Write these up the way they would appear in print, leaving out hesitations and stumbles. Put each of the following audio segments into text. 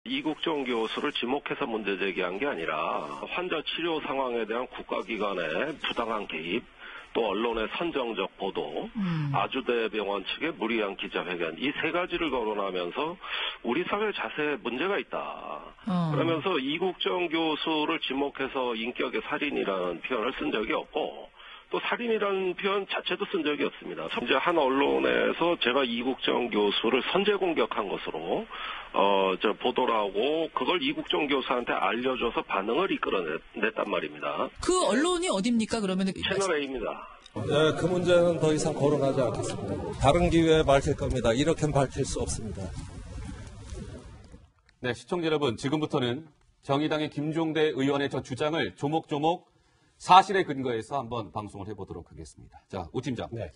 이국종 교수를 지목해서 문제 제기한 게 아니라 환자 치료 상황에 대한 국가기관의 부당한 개입, 또 언론의 선정적 보도, 아주대병원 측의 무리한 기자회견, 이 세 가지를 거론하면서 우리 사회 자세에 문제가 있다. 그러면서 이국정 교수를 지목해서 인격의 살인이라는 표현을 쓴 적이 없고, 또 살인이라는 표현 자체도 쓴 적이 없습니다. 이제 한 언론에서 제가 이국정 교수를 선제 공격한 것으로 보도를 하고 그걸 이국정 교수한테 알려줘서 반응을 이끌어냈단 말입니다. 그 언론이 어딥니까? 그러면 채널 A입니다. 네, 그 문제는 더 이상 거론하지 않겠습니다. 다른 기회에 밝힐 겁니다. 이렇게는 밝힐 수 없습니다. 네, 시청자 여러분, 지금부터는 정의당의 김종대 의원의 저 주장을 조목조목 사실에 근거해서 한번 방송을 해보도록 하겠습니다. 자, 오 팀장. 네.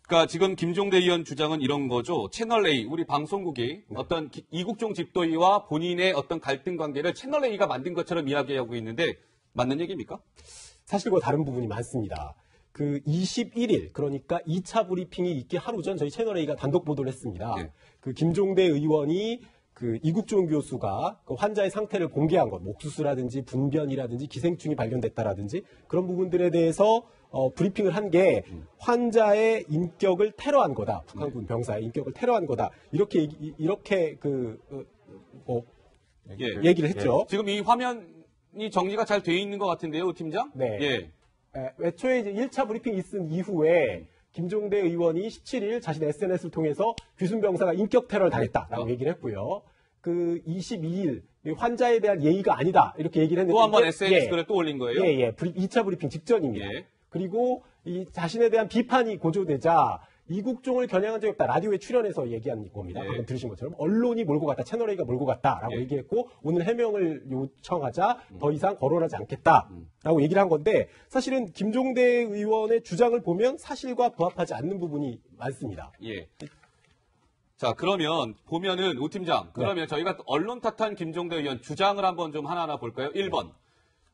그러니까 지금 김종대 의원 주장은 이런 거죠. 채널 A, 우리 방송국이 어떤 이국종 집도의와 본인의 어떤 갈등 관계를 채널 A가 만든 것처럼 이야기하고 있는데 맞는 얘기입니까? 사실과 다른 부분이 많습니다. 그 21일, 그러니까 2차 브리핑이 있기 하루 전 저희 채널 A가 단독 보도를 했습니다. 네. 그 김종대 의원이 그 이국종 교수가 그 환자의 상태를 공개한 것, 옥수수라든지 분변이라든지 기생충이 발견됐다라든지 그런 부분들에 대해서 브리핑을 한 게 환자의 인격을 테러한 거다. 북한군 병사의 인격을 테러한 거다. 이렇게 얘기를 했죠. 지금 이 화면이 정리가 잘 돼 있는 것 같은데요, 오 팀장? 네. 예. 애초에 이제 1차 브리핑이 있은 이후에 김종대 의원이 17일 자신의 SNS를 통해서 귀순 병사가 인격 테러를 당했다라고 얘기를 했고요. 그 22일 환자에 대한 예의가 아니다 이렇게 얘기를 했는데 또 한 번 SNS 글에 또 올린 거예요? 예. 2차 브리핑 직전입니다. 예. 그리고 이 자신에 대한 비판이 고조되자 이국종을 겨냥한 적이 없다. 라디오에 출연해서 얘기한 겁니다. 예. 방금 들으신 것처럼 언론이 몰고 갔다. 채널A가 몰고 갔다라고 얘기했고 오늘 해명을 요청하자 더 이상 거론하지 않겠다라고 얘기를 한 건데 사실은 김종대 의원의 주장을 보면 사실과 부합하지 않는 부분이 많습니다. 예. 자, 그러면 보면은 오 팀장, 그러면 저희가 언론 탓한 김종대 의원 주장을 한번 좀 하나하나 볼까요? 1번.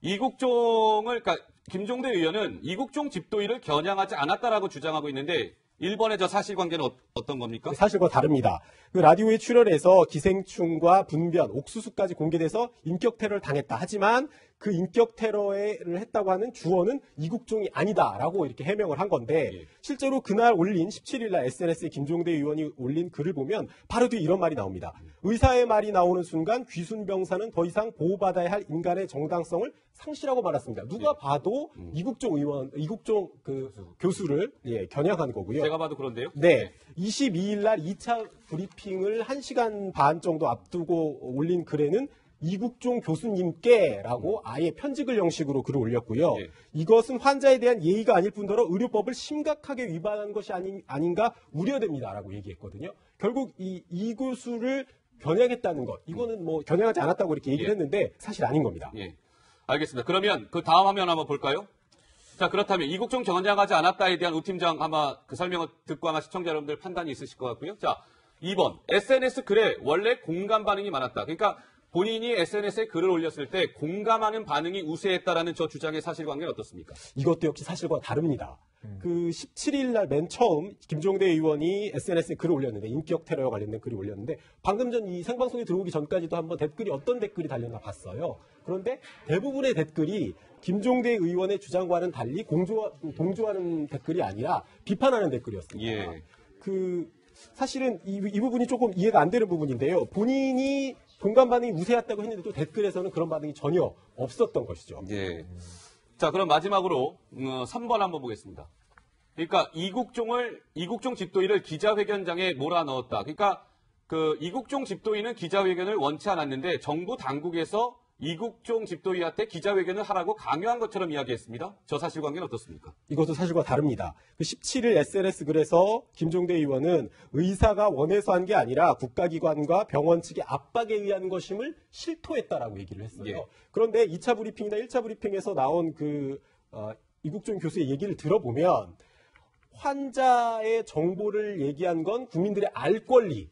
그러니까 김종대 의원은 이국종 집도의를 겨냥하지 않았다라고 주장하고 있는데 1번의 저 사실관계는 어떤 겁니까? 사실과 다릅니다. 그 라디오에 출연해서 기생충과 분변, 옥수수까지 공개돼서 인격 테러를 당했다. 하지만 그 인격 테러를 했다고 하는 주어는 이국종이 아니다라고 이렇게 해명을 한 건데 실제로 그날 올린 17일날 SNS에 김종대 의원이 올린 글을 보면 바로 뒤에 이런 말이 나옵니다. 의사의 말이 나오는 순간 귀순 병사는 더 이상 보호받아야 할 인간의 정당성을 상실하고 말았습니다. 누가 봐도 이국종 그 교수를 겨냥한 거고요. 제가 봐도 그런데요. 네. 22일 날 2차 브리핑을 1시간 반 정도 앞두고 올린 글에는 이국종 교수님께라고 아예 편집글 형식으로 글을 올렸고요. 이것은 환자에 대한 예의가 아닐 뿐더러 의료법을 심각하게 위반한 것이 아닌가 우려됩니다라고 얘기했거든요. 결국 이 교수를 겨냥했다는 것, 이거는 뭐 겨냥하지 않았다고 이렇게 얘기를 했는데 사실 아닌 겁니다. 예. 알겠습니다. 그러면 그 다음 화면 한번 볼까요? 자, 그렇다면 이국종 겨냥하지 않았다에 대한 우 팀장 아마 그 설명을 듣고 아마 시청자 여러분들 판단이 있으실 것 같고요. 자, 2번. SNS 글에 원래 공감 반응이 많았다. 그러니까 본인이 SNS에 글을 올렸을 때 공감하는 반응이 우세했다라는 저 주장의 사실관계는 어떻습니까? 이것도 역시 사실과 다릅니다. 그 17일 날 맨 처음 김종대 의원이 SNS에 글을 올렸는데 인격 테러와 관련된 글을 올렸는데 방금 전 이 생방송에 들어오기 전까지도 한번 댓글이 어떤 댓글이 달렸나 봤어요. 그런데 대부분의 댓글이 김종대 의원의 주장과는 달리 동조하는 댓글이 아니라 비판하는 댓글이었습니다. 그 사실은 이 부분이 조금 이해가 안 되는 부분인데요. 본인이 공감 반응이 우세했다고 했는데도 댓글에서는 그런 반응이 전혀 없었던 것이죠. 예. 자, 그럼 마지막으로 3번 한번 보겠습니다. 그러니까 이국종 집도의를 기자회견장에 몰아넣었다. 그러니까 그 이국종 집도의는 기자회견을 원치 않았는데 정부 당국에서 이국종 집도의한테 기자회견을 하라고 강요한 것처럼 이야기했습니다. 저 사실관계는 어떻습니까? 이것도 사실과 다릅니다. 그 17일 SNS 글에서 김종대 의원은 의사가 원해서 한 게 아니라 국가기관과 병원 측의 압박에 의한 것임을 실토했다라고 얘기를 했어요. 그런데 2차 브리핑이나 1차 브리핑에서 나온 이국종 교수의 얘기를 들어보면 환자의 정보를 얘기한 건 국민들의 알 권리,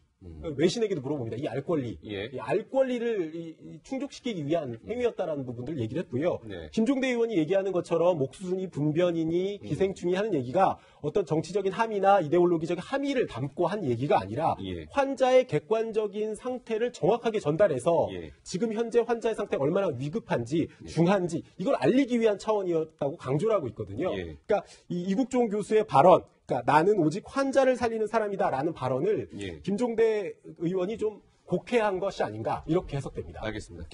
외신에게도 물어봅니다. 이 알 권리, 예. 이 알 권리를 충족시키기 위한 행위였다라는 부분들을 얘기를 했고요. 네. 김종대 의원이 얘기하는 것처럼 옥수순이 분변이니 기생충이 하는 얘기가 어떤 정치적인 함의나 이데올로기적인 함의를 담고 한 얘기가 아니라 예. 환자의 객관적인 상태를 정확하게 전달해서 예. 지금 현재 환자의 상태가 얼마나 위급한지 중한지 이걸 알리기 위한 차원이었다고 강조를 하고 있거든요. 예. 그러니까 이 이국종 교수의 발언, 그러니까 나는 오직 환자를 살리는 사람이다라는 발언을 예. 김종대 의원이 좀 곡해한 것이 아닌가 이렇게 해석됩니다. 알겠습니다.